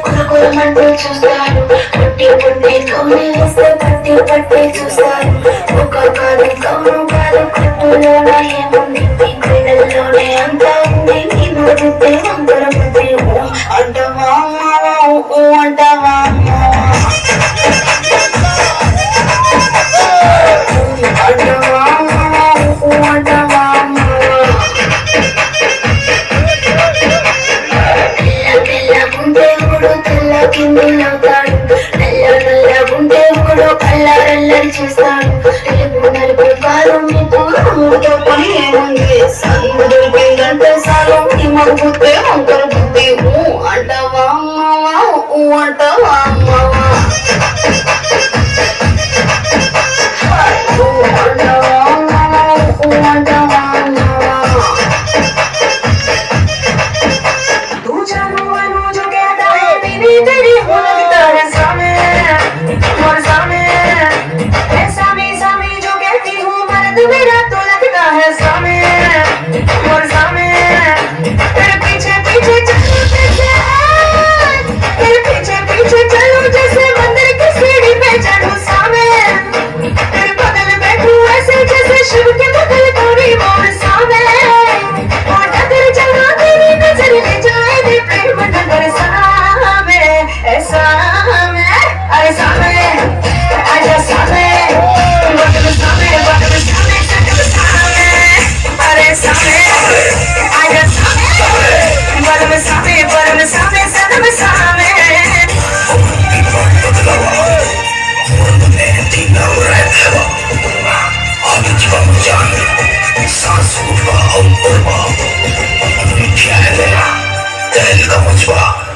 కులకులమంటూ చూస్తాడు, పుట్టి పుట్టి కౌని వేస్తే పట్టి పట్టి చూస్తాడు. ఒక కాదు కౌను కాదు కట్టులోన ఏముంది, ఈ క్రీడల్లోనే అంతా ఉంది. నీ బుద్ధి వంకర బుద్ధి అంటవా అంటవా కిందిలవుతాడు, నల్ల నల్లగుంటే ఒకడు అల్లరల్లరి చేస్తాడు. రేపు నలుపు కాదు మీకు మూతో పని ఏముంది, సందు దొరికిందంటే సాలు నీ మరుగుతే వంకర బుద్ధి అంటవా అమ్మవా అంటవా అమ్మవా అంటవా అమ్మవా అంటవా అమ్మవా. तेरी हो लगता है सामे और सामे सामी सामी जो कहती हूँ मर्द मेरा तो लगता है सामे और सामे तेरे पीछे पीछे चलो जैसे तेरे पीछे पीछे चलो जैसे मंदिर की सीढ़ी पे चढ़ूं सामे तेरे बगल बैठूं ऐसे जैसे शिव के बगल थोड़ी मोर सामे और डगर जगा तेरी नजर ले जाए दे प्रेम डगर ऐसा मैं अरे सामने आजा सामने बदल सामने अरे सामने आजा सामने बदल सामने सदम सामने सांसों का अंकुर क्या है तेल का मुझवा